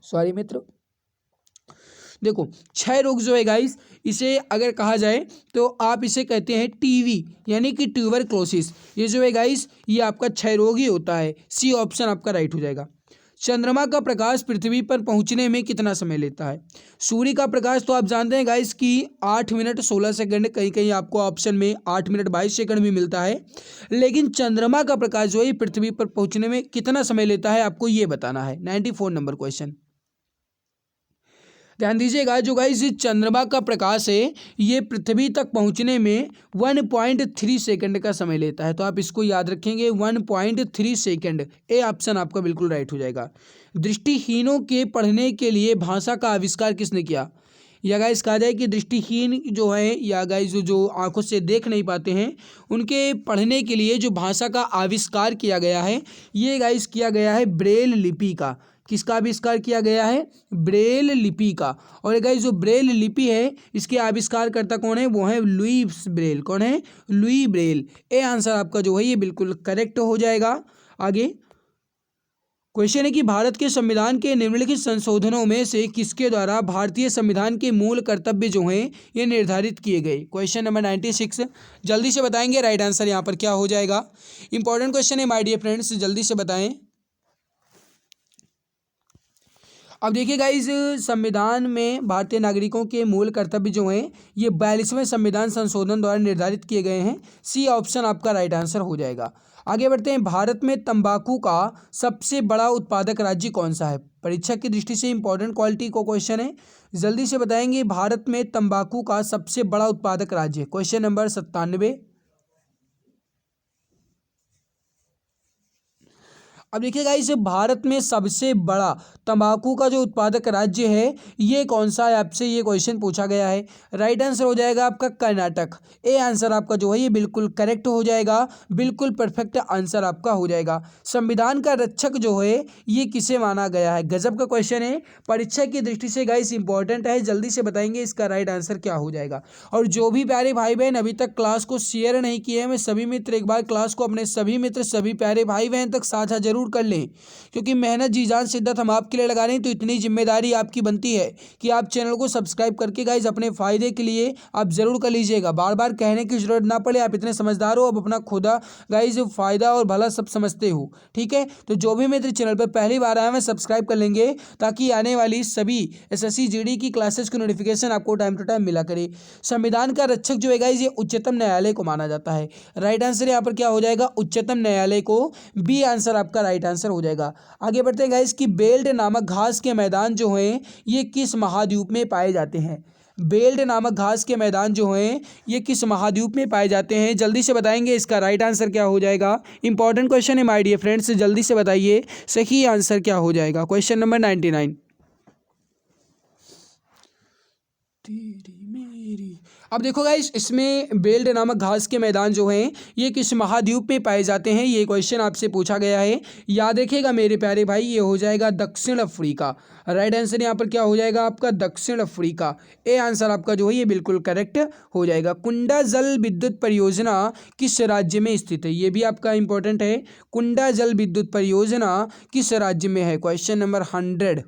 सॉरी मित्र, देखो क्षय रोग जो है गाइस इसे अगर कहा जाए तो आप इसे कहते हैं टीवी यानी कि ट्यूबरक्लोसिस। ये जो है गाइस ये आपका क्षय रोग ही होता है। सी ऑप्शन आपका राइट हो जाएगा। चंद्रमा का प्रकाश पृथ्वी पर पहुंचने में कितना समय लेता है? सूर्य का प्रकाश तो आप जानते हैं गाइस कि 8 मिनट 16 सेकंड, कहीं कहीं आपको ऑप्शन में 8 मिनट 22 सेकंड भी मिलता है, लेकिन चंद्रमा का प्रकाश जो है पृथ्वी पर पहुंचने में कितना समय लेता है आपको ये बताना है। 94 नंबर क्वेश्चन, ध्यान दीजिएगा। जो गाइस चंद्रमा का प्रकाश है ये पृथ्वी तक पहुंचने में 1.3 सेकंड का समय लेता है, तो आप इसको याद रखेंगे 1.3 सेकंड। ए ऑप्शन आपका बिल्कुल राइट हो जाएगा। दृष्टिहीनों के पढ़ने के लिए भाषा का आविष्कार किसने किया? या गाइस कहा जाए कि दृष्टिहीन जो है या गाइस जो आंखों से देख नहीं पाते हैं उनके पढ़ने के लिए जो भाषा का आविष्कार किया गया है ये गाइस किया गया है ब्रेल लिपि का। किसका आविष्कार किया गया है? ब्रेल लिपि का। और गाइस जो ब्रेल लिपि है इसके आविष्कारकर्ता कौन है? वो है लुई ब्रेल। कौन है? Louis Braille. ए आंसर आपका जो है ये बिल्कुल करेक्ट हो जाएगा। आगे क्वेश्चन है कि भारत के संविधान के निम्नलिखित संशोधनों में से किसके द्वारा भारतीय संविधान के मूल कर्तव्य जो हैं ये निर्धारित किए गए? क्वेश्चन नंबर 96, जल्दी से बताएंगे राइट आंसर यहाँ पर क्या हो जाएगा। इंपॉर्टेंट क्वेश्चन है माय डियर फ्रेंड्स, जल्दी से बताएं। अब देखिए गाइस संविधान में भारतीय नागरिकों के मूल कर्तव्य जो हैं ये 42वें संविधान संशोधन द्वारा निर्धारित किए गए हैं। सी ऑप्शन आपका राइट आंसर हो जाएगा। आगे बढ़ते हैं। भारत में तंबाकू का सबसे बड़ा उत्पादक राज्य कौन सा है? परीक्षा की दृष्टि से इंपॉर्टेंट क्वालिटी को क्वेश्चन है, जल्दी से बताएंगे। भारत में तंबाकू का सबसे बड़ा उत्पादक राज्य, क्वेश्चन नंबर 97। अब देखिए गाइस भारत में सबसे बड़ा तंबाकू का जो उत्पादक राज्य है ये कौन सा है? आपसे ये क्वेश्चन पूछा गया है। राइट आंसर हो जाएगा आपका कर्नाटक। ए आंसर आपका जो है ये बिल्कुल करेक्ट हो जाएगा, बिल्कुल परफेक्ट आंसर आपका हो जाएगा। संविधान का रक्षक जो है ये किसे माना गया है? गजब का क्वेश्चन है, परीक्षा की दृष्टि से गाइस इंपॉर्टेंट है, जल्दी से बताएंगे इसका राइट आंसर क्या हो जाएगा। और जो भी प्यारे भाई बहन अभी तक क्लास को शेयर नहीं किए हैं मैं सभी मित्र एक बार क्लास को अपने सभी मित्र सभी प्यारे भाई बहन तक साझा जरूर कर लें, क्योंकि मेहनत जी जान शिद्दत हम आपके लिए लगा रहे हैं, तो इतनी जिम्मेदारी आपकी बनती है कि आप चैनल को सब्सक्राइब करके गाइज अपने फायदे के लिए आप जरूर कर लीजिएगा। बार बार कहने की जरूरत ना पड़े, आप इतने समझदार हो, अब अपना खुदा गाइज फायदा और भला सब समझते हो, ठीक है। तो जो भी मेरे चैनल पर पहली बार आए हैं सब्सक्राइब कर लेंगे ताकि आने वाली सभी एसएससी जीडी की क्लासेस की नोटिफिकेशन आपको टाइम टू टाइम मिला करे। संविधान का रक्षक जो है गाइज ये उच्चतम न्यायालय को माना जाता है। राइट आंसर यहाँ पर क्या हो जाएगा? उच्चतम न्यायालय को। बी आंसर आपका राइट आंसर हो जाएगा। आगे बढ़ते हैं गाइस कि बेल्ट नामक घास के मैदान जो हैं ये किस महाद्वीप में पाए जाते हैं? बेल्ट नामक घास के मैदान जो हैं ये किस महाद्वीप में पाए जाते हैं? जल्दी से बताएंगे इसका राइट आंसर क्या हो जाएगा। इंपॉर्टेंट क्वेश्चन है माय डियर फ्रेंड्स, जल्दी से बताइए सही आंसर क्या हो जाएगा। Question number 99। अब देखो गाइस इसमें बेल्ट नामक घास के मैदान जो हैं ये किस महाद्वीप में पाए जाते हैं ये क्वेश्चन आपसे पूछा गया है। याद रखिएगा मेरे प्यारे भाई ये हो जाएगा दक्षिण अफ्रीका। राइट आंसर यहाँ पर क्या हो जाएगा आपका? दक्षिण अफ्रीका। ए आंसर आपका जो है ये बिल्कुल करेक्ट हो जाएगा। कुंडा जल विद्युत परियोजना किस राज्य में स्थित है? ये भी आपका इंपॉर्टेंट है। कुंडा जल विद्युत परियोजना किस राज्य में है? Question number 100।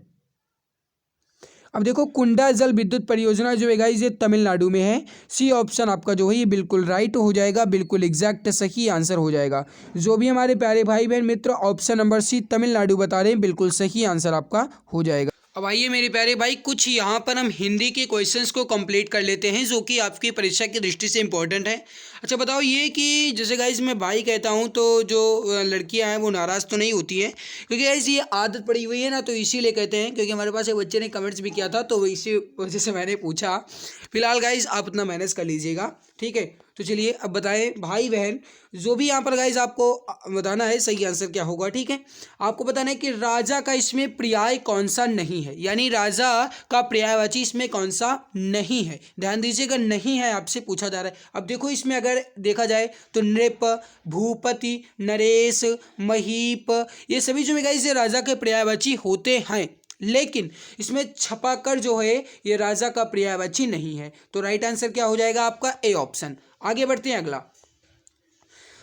अब देखो कुंडा जल विद्युत परियोजना जो है गाइस ये तमिलनाडु में है। सी ऑप्शन आपका जो है ये बिल्कुल राइट हो जाएगा, बिल्कुल एग्जैक्ट सही आंसर हो जाएगा। जो भी हमारे प्यारे भाई बहन मित्र ऑप्शन नंबर सी तमिलनाडु बता रहे हैं बिल्कुल सही आंसर आपका हो जाएगा। अब आइए मेरे प्यारे भाई कुछ यहाँ पर हम हिंदी के क्वेश्चंस को कंप्लीट कर लेते हैं जो कि आपकी परीक्षा की दृष्टि से इंपॉर्टेंट है। अच्छा बताओ ये कि जैसे गाइस मैं भाई कहता हूँ तो जो लड़कियाँ हैं वो नाराज़ तो नहीं होती हैं, क्योंकि गाइस ये आदत पड़ी हुई है ना, तो इसीलिए कहते हैं। क्योंकि हमारे पास एक बच्चे ने कमेंट्स भी किया था तो इसी वजह से मैंने पूछा। फिलहाल गाइस आप उतना मैनेज कर लीजिएगा, ठीक है। तो चलिए अब बताएं भाई बहन, जो भी यहाँ पर गाइज आपको बताना है सही आंसर क्या होगा, ठीक है। आपको बताना है कि राजा का इसमें पर्याय कौन सा नहीं है, यानी राजा का पर्यायवाची इसमें कौन सा नहीं है। ध्यान दीजिएगा नहीं है आपसे पूछा जा रहा है। अब देखो इसमें अगर देखा जाए तो नृप, भूपति, नरेश, महीप ये सभी जो है गाइज ये राजा के पर्यायवाची होते हैं, लेकिन इसमें छपाकर जो है ये राजा का पर्यायवाची नहीं है। तो राइट आंसर क्या हो जाएगा आपका? A option. आगे बढ़ते हैं अगला।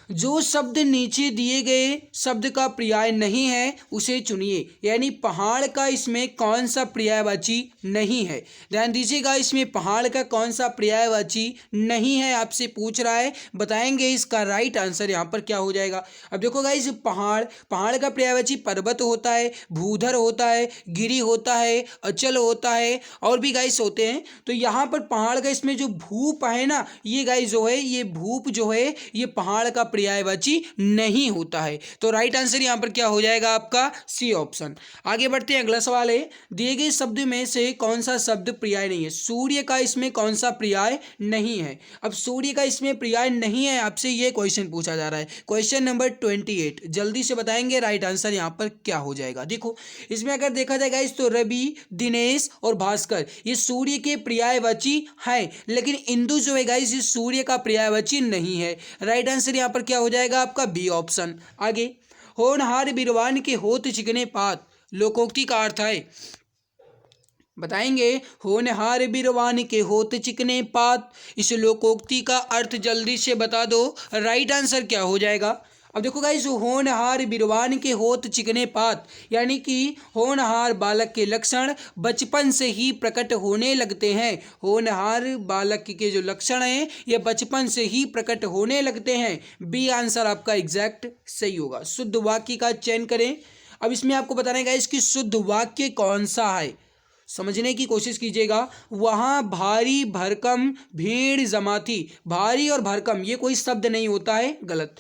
जो शब्द नीचे दिए गए शब्द का पर्याय नहीं है उसे चुनिए। यानी पहाड़ का इसमें कौन सा पर्यायवाची नहीं है। ध्यान दीजिएगा, इसमें पहाड़ का कौन सा पर्यायवाची नहीं है आपसे पूछ रहा है, बताएंगे इसका राइट आंसर यहाँ पर क्या हो जाएगा। अब देखो गाइस, पहाड़ का पर्यायवाची पर्वत होता है, भूधर होता है, गिरी होता है, अचल होता है और भी गाइस होते हैं। तो यहाँ पर पहाड़ का इसमें जो भूप है ना, ये गाइस जो है, ये भूप जो है ये पहाड़ का पर्यायवाची नहीं होता है। तो राइट आंसर यहाँ पर क्या हो जाएगा आपका सी ऑप्शन। आगे बढ़ते हैं, अगला सवाल है, दिए गए शब्द में से कौन सा शब्द पर्याय नहीं है। सूर्य का इसमें कौन सा पर्याय नहीं है। अब सूर्य का इसमें पर्याय नहीं है, आपसे ये क्वेश्चन पूछा जा रहा है। क्वेश्चन नंबर 28, जल्दी से बताएंगे राइट आंसर यहाँ पर क्या हो जाएगा। देखो इसमें अगर देखा जाएगा इस तो रवि, दिनेश और भास्कर ये सूर्य के पर्यायवाची है, लेकिन इंदु जो है गाइस ये सूर्य का पर्यायवाची नहीं है। राइट आंसर यहाँ पर क्या हो जाएगा आपका बी ऑप्शन। आगे, होनहार बिरवान के होत चिकने पात, लोकोक्ति का अर्थ है, बताएंगे। होनहार बिरवान के होत चिकने पात, इस लोकोक्ति का अर्थ जल्दी से बता दो, राइट आंसर क्या हो जाएगा। अब देखो गाइस, होनहार बिरवान के होत चिकने पात, यानी कि होनहार बालक के लक्षण बचपन से ही प्रकट होने लगते हैं। होनहार बालक के जो लक्षण हैं ये बचपन से ही प्रकट होने लगते हैं। बी आंसर आपका एग्जैक्ट सही होगा। शुद्ध वाक्य का चयन करें। अब इसमें आपको बताना है गाइस कि शुद्ध वाक्य कौन सा है, समझने की कोशिश कीजिएगा। वहाँ भारी भरकम भीड़ जमा थी, भारी और भरकम ये कोई शब्द नहीं होता है, गलत।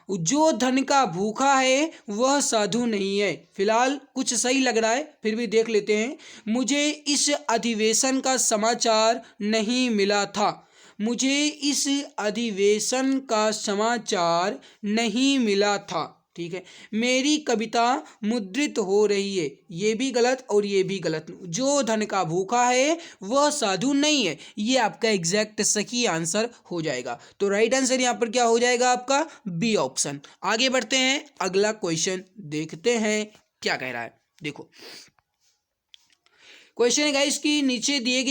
जो धन का भूखा है वह साधु नहीं है, फिलहाल कुछ सही लग रहा है फिर भी देख लेते हैं। मुझे इस अधिवेशन का समाचार नहीं मिला था, मुझे इस अधिवेशन का समाचार नहीं मिला था, ठीक है। मेरी कविता मुद्रित हो रही है, ये भी गलत और ये भी गलत। जो धन का भूखा है वह साधु नहीं है, ये आपका एग्जैक्ट सही आंसर हो जाएगा। तो राइट आंसर यहाँ पर क्या हो जाएगा आपका बी ऑप्शन। आगे बढ़ते हैं, अगला क्वेश्चन देखते हैं क्या कह रहा है। देखो क्वेश्चन है गाइस कि नीचे दिए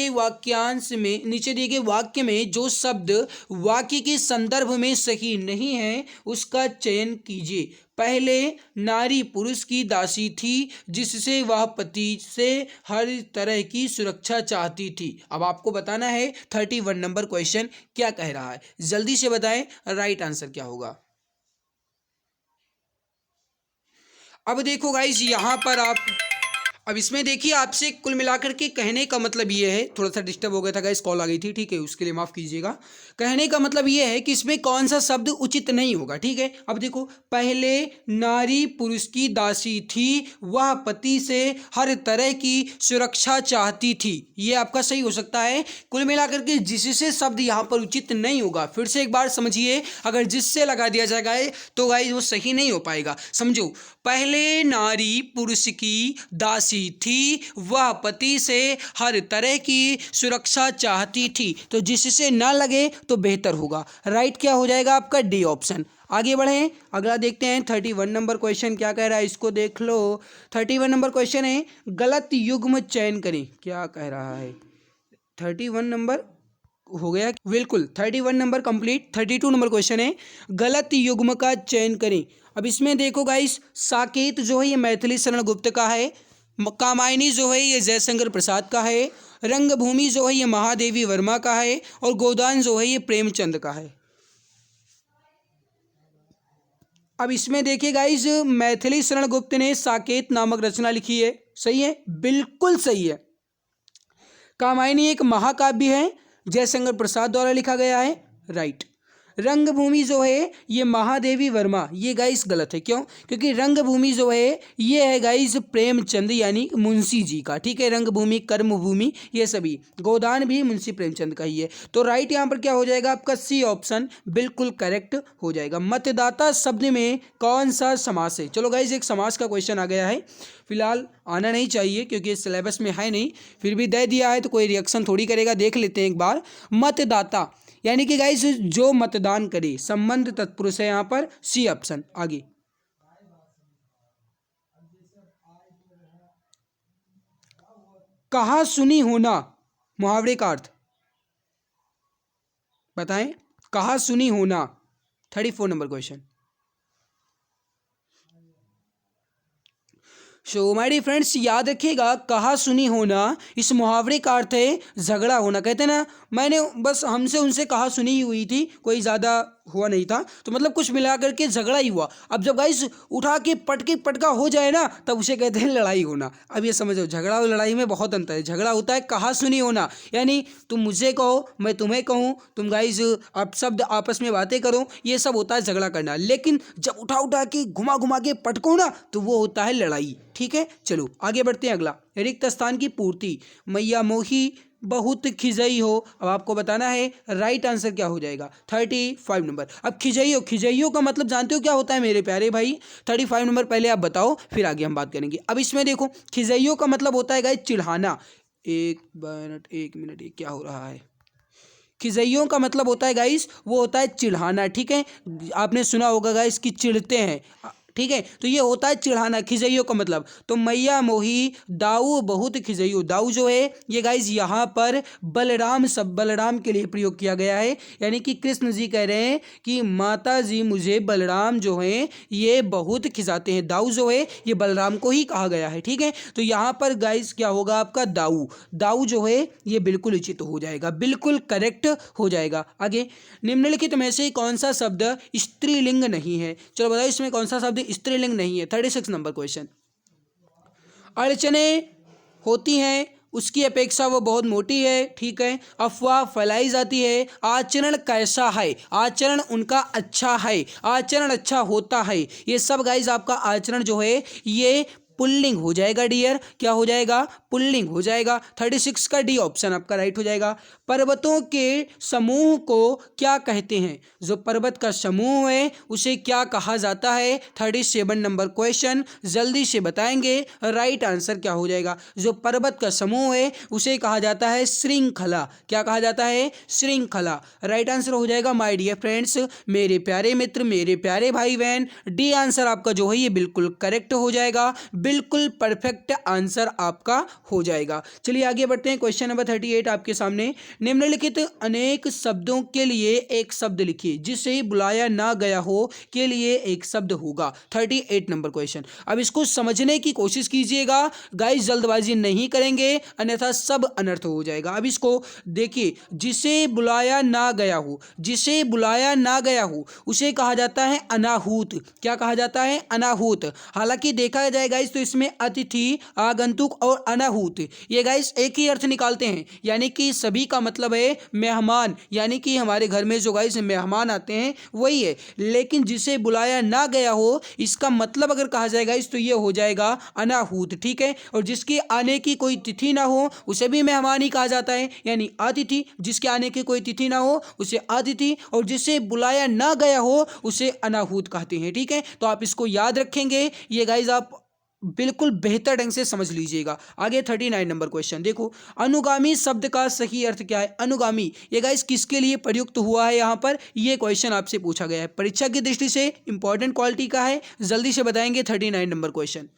गए वाक्य में जो शब्द वाक्य के संदर्भ में सही नहीं है उसका चयन कीजिए। पहले, नारी पुरुष की दासी थी जिससे वह पति से हर तरह की सुरक्षा चाहती थी। अब आपको बताना है 31 नंबर क्वेश्चन क्या कह रहा है, जल्दी से बताएं राइट आंसर क्या होगा। अब देखो गाइस यहाँ पर अब इसमें देखिए आपसे कुल मिलाकर के कहने का मतलब ये है, थोड़ा सा डिस्टर्ब हो गया था गाइस, कॉल आ गई थी, ठीक है, उसके लिए माफ़ कीजिएगा। कहने का मतलब ये है कि इसमें कौन सा शब्द उचित नहीं होगा, ठीक है। अब देखो, पहले नारी पुरुष की दासी थी, वह पति से हर तरह की सुरक्षा चाहती थी, ये आपका सही हो सकता है। कुल मिलाकर के जिससे शब्द यहाँ पर उचित नहीं होगा, फिर से एक बार समझिए, अगर जिससे लगा दिया जाएगा तो गाइस वो सही नहीं हो पाएगा। समझो, पहले नारी पुरुष की दासी थी, वह पति से हर तरह की सुरक्षा चाहती थी, तो जिससे ना लगे तो बेहतर होगा। राइट क्या हो जाएगा आपका डी ऑप्शन। आगे बढ़ें, अगला देखते हैं 31 नंबर क्वेश्चन क्या कह रहा है, इसको देख लो। 31 नंबर क्वेश्चन है, गलत युग्म चयन करें, क्या कह रहा है। 31 नंबर हो गया, बिल्कुल 31 नंबर कंप्लीट। 32 नंबर क्वेश्चन है, गलत युग्म का चयन करें। अब इसमें देखो गाइस, साकेत जो है ये मैथिली शरण गुप्त का है, कामायनी जो है ये जयशंकर प्रसाद का है, रंगभूमि जो है ये महादेवी वर्मा का है और गोदान जो है ये प्रेमचंद का है। अब इसमें देखिए गाइस, मैथिली शरण गुप्त ने साकेत नामक रचना लिखी है, सही है, बिल्कुल सही है। कामायनी एक महाकाव्य है, जयशंकर प्रसाद द्वारा लिखा गया है, राइट। रंगभूमि जो है ये महादेवी वर्मा, ये गाइस गलत है, क्यों, क्योंकि रंगभूमि जो है ये है गाइस प्रेमचंद यानी मुंशी जी का, ठीक है। रंगभूमि, कर्मभूमि ये सभी, गोदान भी मुंशी प्रेमचंद का ही है। तो राइट यहाँ पर क्या हो जाएगा आपका सी ऑप्शन बिल्कुल करेक्ट हो जाएगा। मतदाता शब्द में कौन सा समास है। चलो गाइस, एक समास का क्वेश्चन आ गया है, फिलहाल आना नहीं चाहिए क्योंकि सिलेबस में है नहीं, फिर भी दे दिया है तो कोई रिएक्शन थोड़ी करेगा। देख लेते हैं एक बार। मतदाता यानी कि गाइस जो मतदान करे, संबंध तत्पुरुष है यहाँ पर, सी ऑप्शन। आगे, कहा सुनी होना, मुहावरे का अर्थ बताएं। कहा सुनी होना, 34 number question. So my dear friends, याद रखिएगा कहा सुनी होना इस मुहावरे का अर्थ है झगड़ा होना। कहते हैं ना, मैंने बस हमसे उनसे कहा सुनी ही हुई थी, कोई ज़्यादा हुआ नहीं था, तो मतलब कुछ मिला करके झगड़ा ही हुआ। अब जब गाइस उठा के पटका हो जाए ना, तब उसे कहते हैं लड़ाई होना। अब ये समझो, झगड़ा और लड़ाई में बहुत अंतर है। झगड़ा होता है कहा सुनी होना, यानी तुम मुझे कहो, मैं तुम्हें कहूँ, तुम गाइस आप शब्द आपस में बातें करो, ये सब होता है झगड़ा करना। लेकिन जब उठा के घुमा के पटको ना, तो वो होता है लड़ाई। ठीक है, चलो आगे बढ़ते हैं। अगला, रिक्त स्थान की पूर्ति। मैया मोही बहुत खिजई हो। अब आपको बताना है राइट आंसर क्या हो जाएगा। 35 नंबर। अब खिजइयो का मतलब जानते हो क्या होता है मेरे प्यारे भाई? 35 नंबर पहले आप बताओ, फिर आगे हम बात करेंगे। अब इसमें देखो, खिजइयो का मतलब होता है गाइस चिढ़ाना। एक मिनट, ये क्या हो रहा है? खिजइयों का मतलब होता है गाइस, वो होता है चिढ़ाना। ठीक है, आपने सुना होगा गाइस कि चिढ़ते हैं। ठीक है, तो ये होता है चिढ़ाना, खिजइयों का मतलब। तो मैया मोही दाऊ बहुत खिजइयो। दाऊ जो है ये गाइस यहाँ पर बलराम के लिए प्रयोग किया गया है, यानी कि कृष्ण जी कह रहे हैं कि माता जी मुझे बलराम जो है ये बहुत खिजाते हैं। दाऊ जो है ये बलराम को ही कहा गया है। ठीक है, तो यहाँ पर गाइस क्या होगा आपका? दाऊ। दाऊ जो है ये बिल्कुल उचित हो जाएगा, बिल्कुल करेक्ट हो जाएगा। आगे, निम्नलिखित में से कौन सा शब्द स्त्रीलिंग नहीं है? चलो बताओ, इसमें कौन सा शब्द स्त्रीलिंग नहीं है? 36 नंबर क्वेश्चन। अड़चने होती हैं, उसकी अपेक्षा वो बहुत मोटी है। ठीक है, अफवाह फैलाई जाती है। आचरण कैसा है? आचरण उनका अच्छा है। आचरण अच्छा होता है। ये सब गाइज आपका आचरण जो है ये पुल्लिंग हो जाएगा डियर। क्या हो जाएगा? पुल्लिंग हो जाएगा। 36 का डी ऑप्शन आपका राइट हो जाएगा। पर्वतों के समूह को क्या कहते हैं? जो पर्वत का समूह है उसे क्या कहा जाता है? 37 नंबर क्वेश्चन, जल्दी से बताएंगे राइट आंसर क्या हो जाएगा। जो पर्वत का समूह है उसे कहा जाता है श्रृंखला। क्या कहा जाता है? श्रृंखला। राइट आंसर हो जाएगा माय डियर फ्रेंड्स, मेरे प्यारे मित्र, मेरे प्यारे भाई बहन, डी आंसर आपका जो है ये बिल्कुल करेक्ट हो जाएगा, बिल्कुल परफेक्ट आंसर आपका हो जाएगा। चलिए आगे बढ़ते हैं। क्वेश्चन नंबर 38 आपके सामने। निम्नलिखित अनेक शब्दों के लिए एक शब्द लिखिए जिसे बुलाया ना गया हो के लिए एक शब्द होगा। 38 नंबर क्वेश्चन। अब इसको समझने की कोशिश कीजिएगा गाइस, जल्दबाजी नहीं करेंगे अन्यथा सब अनर्थ हो जाएगा। अब इसको देखिए, जिसे बुलाया ना गया हो, जिसे बुलाया ना गया हो उसे कहा जाता है अनाहूत। क्या कहा जाता है? अनाहूत। हालांकि देखा जाए गाइस तो इसमें अतिथि, आगंतुक और अनाहूत ये गाइस एक ही अर्थ निकालते हैं, यानी कि सभी का मतलब है मेहमान, यानी कि हमारे घर में जो गाइस मेहमान आते हैं वही है। लेकिन जिसे बुलाया ना गया हो इसका मतलब अगर कहा जाएगा इस तो ये हो जाएगा अनाहूत। ठीक है, और जिसकी आने की कोई तिथि ना हो उसे भी मेहमान ही कहा जाता है, यानी अतिथि। जिसके आने की कोई तिथि ना हो उसे अतिथि, और जिसे बुलाया ना गया हो उसे अनाहूत कहते हैं। ठीक है, तो आप इसको याद रखेंगे, ये गाइस आप बिल्कुल बेहतर ढंग से समझ लीजिएगा। आगे 39 नंबर क्वेश्चन देखो, अनुगामी शब्द का सही अर्थ क्या है? अनुगामी ये गाइस किसके लिए प्रयुक्त हुआ है? यहाँ पर ये क्वेश्चन आपसे पूछा गया है, परीक्षा की दृष्टि से इंपॉर्टेंट क्वालिटी का है, जल्दी से बताएंगे। 39 नंबर क्वेश्चन।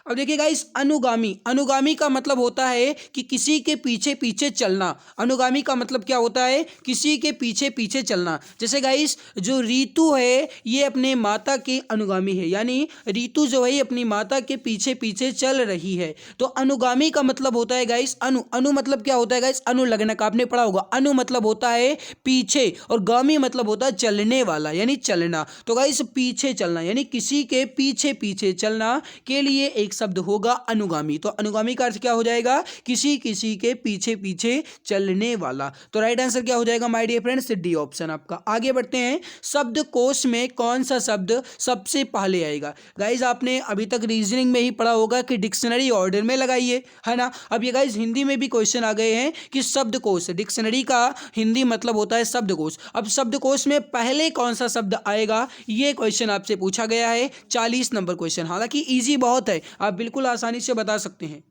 अब देखिए गाइस, अनुगामी, अनुगामी का मतलब होता है कि किसी के पीछे पीछे चलना। अनुगामी का मतलब क्या होता है? किसी के पीछे पीछे चलना। जैसे गाइस जो रीतु है ये अपने माता के अनुगामी है, यानी रीतु जो है अपनी माता के पीछे पीछे चल रही है। तो अनुगामी का मतलब होता है गाइस अनु मतलब क्या होता है गाइस? अनुलग्नक, आपने पढ़ा होगा। अनु मतलब होता है पीछे और गामी मतलब होता है चलने वाला, यानी चलना। तो गाइस पीछे चलना यानी किसी के पीछे पीछे चलना के लिए एक शब्द होगा अनुगामी। तो अनुगामी का अर्थ क्या हो जाएगा? किसी के पीछे पीछे चलने वाला। तो राइट आंसर क्या हो जाएगा my dear friends? D option आपका। आगे बढ़ते हैं, शब्दकोश में कौन सा शब्द सबसे पहले आएगा? गाइज आपने अभी तक रीजनिंग में ही पढ़ा होगा कि डिक्शनरी ऑर्डर में लगाइए, है ना। अब ये गाइज हिंदी में भी क्वेश्चन आ गए हैं कि शब्दकोश, डिक्शनरी का हिंदी मतलब होता है शब्दकोश। अब शब्दकोश में पहले कौन सा शब्द आएगा ये क्वेश्चन आपसे पूछा गया है। 40 नंबर क्वेश्चन, हालांकि इजी बहुत है, आप बिल्कुल आसानी से बता सकते हैं।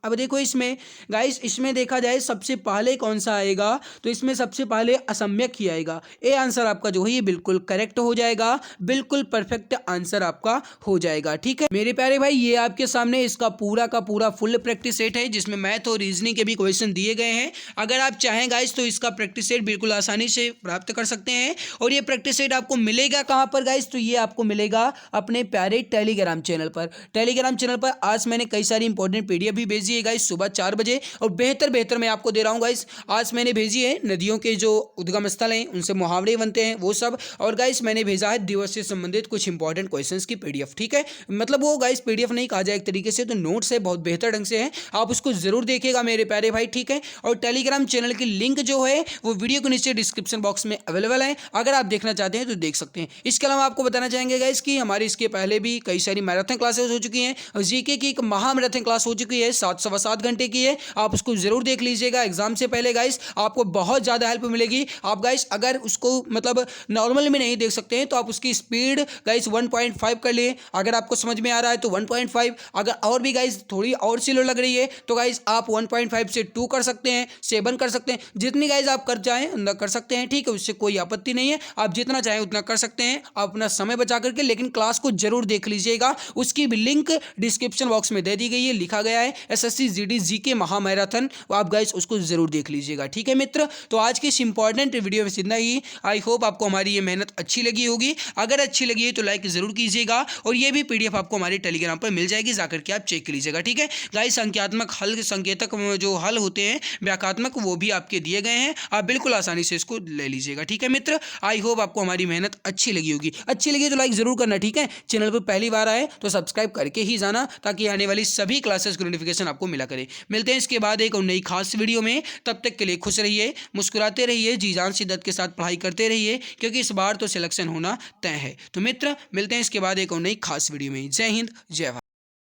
अब देखो इसमें गाइस, इसमें देखा जाए सबसे पहले कौन सा आएगा, तो इसमें सबसे पहले असम्यक ही आएगा। ए आंसर आपका जो है ये बिल्कुल करेक्ट हो जाएगा, बिल्कुल परफेक्ट आंसर आपका हो जाएगा। ठीक है मेरे प्यारे भाई, ये आपके सामने इसका पूरा का पूरा फुल प्रैक्टिस सेट है जिसमें मैथ और रीजनिंग के भी क्वेश्चन दिए गए हैं। अगर आप चाहें गाइस तो इसका प्रैक्टिस सेट बिल्कुल आसानी से प्राप्त कर सकते हैं। और ये प्रैक्टिस सेट आपको मिलेगा कहाँ पर गाइस, तो ये आपको मिलेगा अपने प्यारे टेलीग्राम चैनल पर। टेलीग्राम चैनल पर आज मैंने कई सारी इंपॉर्टेंट पीडीएफ भी भेजी है गाइस सुबह 4 बजे, और बेहतर मैं आपको दे रहा हूँ गाइस। आज मैंने भेजी है नदियों के जो उद्गम स्थल हैं उनसे मुहावरे बनते हैं वो सब, और गाइस मैंने भेजा है दिवस से संबंधित कुछ इंपॉर्टेंट क्वेश्चंस की पीडीएफ। ठीक है, मतलब वो गाइस पीडीएफ नहीं कहा जाए एक तरीके से, तो नोट्स है, बहुत बेहतर ढंग से है, आप उसको जरूर देखिएगा मेरे प्यारे भाई। ठीक है, और टेलीग्राम चैनल की लिंक जो है वो वीडियो के नीचे डिस्क्रिप्शन बॉक्स में अवेलेबल है, अगर आप देखना चाहते हैं तो देख सकते हैं। इसके अलावा आपको बताना चाहेंगे गाइस कि हमारी इसके पहले भी कई सारी मैराथन क्लासेस हो चुकी हैं। जीके की एक महा मैराथन क्लास हो चुकी है, 7 घंटे की है, आप उसको जरूर देख लीजिएगा एग्जाम से पहले गाइस, आपको बहुत ज्यादा हेल्प मिलेगी। आप गाइस अगर उसको मतलब नॉर्मल में नहीं देख सकते हैं तो आप उसकी स्पीड गाइस 1.5 कर लिए, अगर आपको समझ में आ रहा है तो 1.5, अगर और भी गाइस थोड़ी और स्लो लग रही है तो गाइस आप 1.5 से 2 कर सकते हैं, 7 कर सकते हैं, जितनी गाइस आप कर जाएं उतना कर सकते हैं। ठीक है, उससे कोई आपत्ति नहीं है, आप जितना चाहें उतना कर सकते हैं, आप अपना समय बचा करके, लेकिन क्लास को जरूर देख लीजिएगा। उसकी भी लिंक डिस्क्रिप्शन बॉक्स में दे दी गई है, लिखा गया है एसएससी जीडी जीके महा मैराथन, आप गाइस उसको जरूर देख लीजिएगा। ठीक है मित्र, तो आज की इस इंपॉर्टेंट वीडियो में इतना ही। आई होप आपको हमारी ये मेहनत अच्छी लगी होगी, अगर अच्छी लगी है तो लाइक जरूर कीजिएगा, और ये भी पीडीएफ आपको हमारे टेलीग्राम पर मिल जाएगी, जाकर के आप चेक कर लीजिएगा। ठीक है गाइस, संख्यात्मक हल संकेतक जो हल होते हैं व्याख्यात्मक वो भी आपके दिए गए हैं, आप बिल्कुल आसानी से इसको ले लीजिएगा। ठीक है मित्र, आई होप आपको हमारी मेहनत अच्छी लगी होगी, अच्छी लगी तो लाइक जरूर करना। ठीक है, चैनल पर पहली बार आए तो सब्सक्राइब करके ही जाना, ताकि आने वाली सभी क्लासेस की नोटिफिकेशन आपको मिला करे। मिलते हैं इसके बाद एक और नई खास वीडियो में, तब तक के लिए खुश रहिए, मुस्कुराते रहिए, जी जान शिद्दत के साथ पढ़ाई करते रहिए, क्योंकि इस बार तो सिलेक्शन होना तय है। तो मित्र मिलते हैं इसके बाद एक और नई खास वीडियो में। जय हिंद, जय भारत।